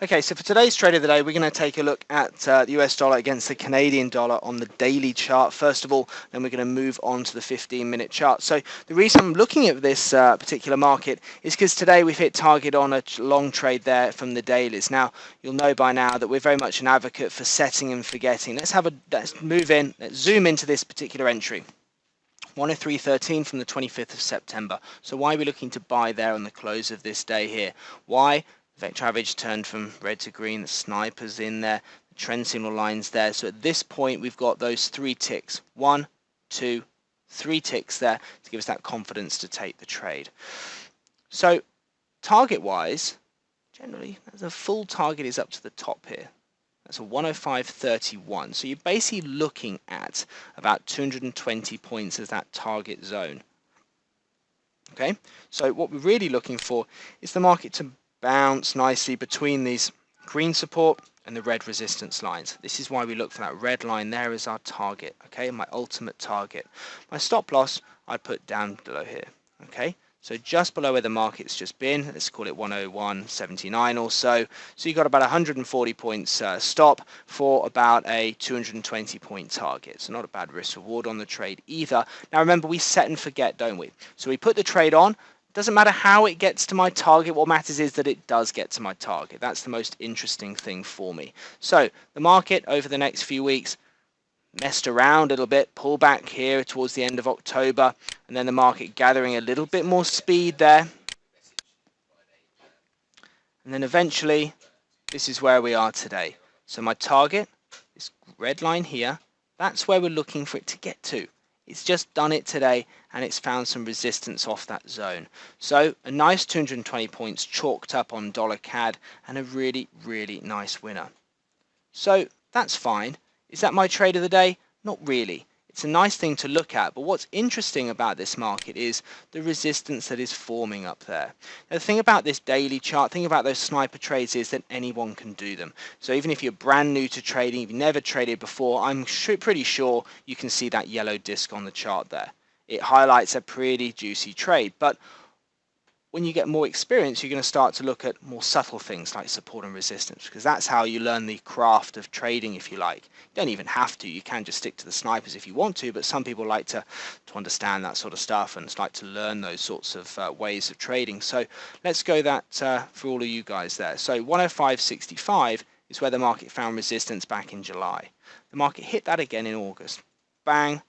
Okay, so for today's trade of the day, we're going to take a look at the US dollar against the Canadian dollar on the daily chart first of all, then we're going to move on to the 15-minute chart. So the reason I'm looking at this particular market is because today we've hit target on a long trade there from the dailies. Now, you'll know by now that we're very much an advocate for setting and forgetting. Let's move in, let's zoom into this particular entry. 103.13 from the 25th of September. So why are we looking to buy there on the close of this day here? Why? Vector average turned from red to green, the snipers in there, the trend signal lines there. So at this point we've got those 3 ticks. 1, 2, 3 ticks there to give us that confidence to take the trade. So target wise, generally the full target is up to the top here. That's a 105.31. So you're basically looking at about 220 points as that target zone. Okay, so what we're really looking for is the market to bounce nicely between these green support and the red resistance lines. This is why we look for that red line there as our target, okay, my ultimate target. My stop loss I'd put down below here, okay, so just below where the market's just been. Let's call it 101.79 or so. So you've got about 140 points stop for about a 220 point target. So not a bad risk reward on the trade either. Now remember, we set and forget, don't we? So we put the trade on. Doesn't matter how it gets to my target, what matters is that it does get to my target. That's the most interesting thing for me. So the market over the next few weeks messed around a little bit, pull back here towards the end of October, and then the market gathering a little bit more speed there. And then eventually, this is where we are today. So my target, this red line here, that's where we're looking for it to get to. It's just done it today and it's found some resistance off that zone. So a nice 220 points chalked up on dollar CAD and a really, really nice winner. So that's fine. Is that my trade of the day? Not really. It's a nice thing to look at, but what's interesting about this market is the resistance that is forming up there. Now, the thing about this daily chart, thing about those sniper trades is that anyone can do them. So even if you're brand new to trading, if you've never traded before, I'm pretty sure you can see that yellow disc on the chart there. It highlights a pretty juicy trade, but when you get more experience, you're going to start to look at more subtle things like support and resistance, because that's how you learn the craft of trading, if you like. You don't even have to. You can just stick to the snipers if you want to, but some people like to understand that sort of stuff and like to learn those sorts of ways of trading. So let's go that for all of you guys there. So 105.65 is where the market found resistance back in July. The market hit that again in August. Bang,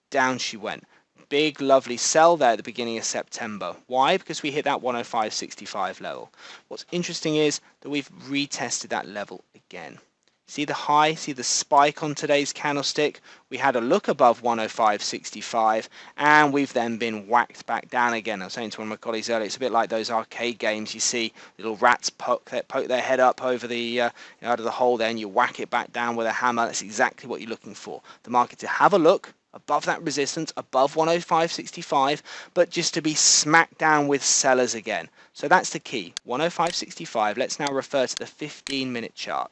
down she went. Big lovely sell there at the beginning of September. Why? Because we hit that 105.65 level. What's interesting is that we've retested that level again. See the high, see the spike on today's candlestick? We had a look above 105.65 and we've then been whacked back down again. I was saying to one of my colleagues earlier, it's a bit like those arcade games. You see little rats poke their head up over the out of the hole there and you whack it back down with a hammer. That's exactly what you're looking for. The market to have a look above that resistance, above 105.65, but just to be smacked down with sellers again. So that's the key, 105.65. Let's now refer to the 15-minute chart.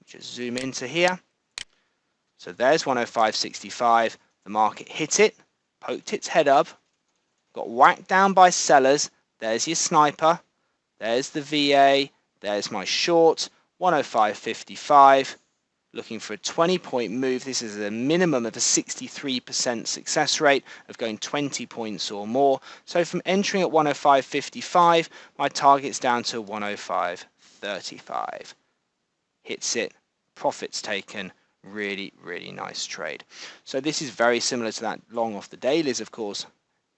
Just zoom into here. So there's 105.65. The market hit it, poked its head up, got whacked down by sellers. There's your sniper. There's the VA. There's my short, 105.55. Looking for a 20-point move. This is a minimum of a 63% success rate of going 20 points or more. So from entering at 105.55, my target's down to 105.35. Hits it, profits taken. Really, really nice trade. So this is very similar to that long off the dailies, of course.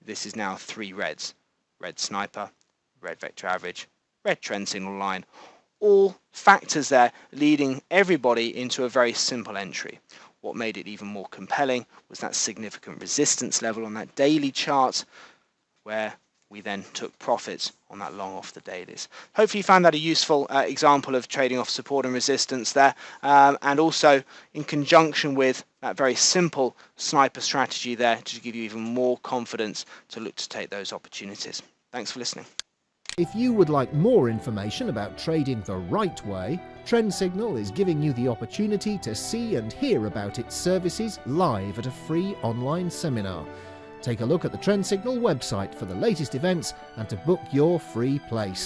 This is now 3 reds. Red sniper, red vector average, red trend signal line. All factors there leading everybody into a very simple entry. What made it even more compelling was that significant resistance level on that daily chart where we then took profits on that long off the dailies. Hopefully you found that a useful example of trading off support and resistance there, and also in conjunction with that very simple sniper strategy there to give you even more confidence to look to take those opportunities. Thanks for listening. If you would like more information about trading the right way, Trend Signal is giving you the opportunity to see and hear about its services live at a free online seminar. Take a look at the Trend Signal website for the latest events and to book your free place.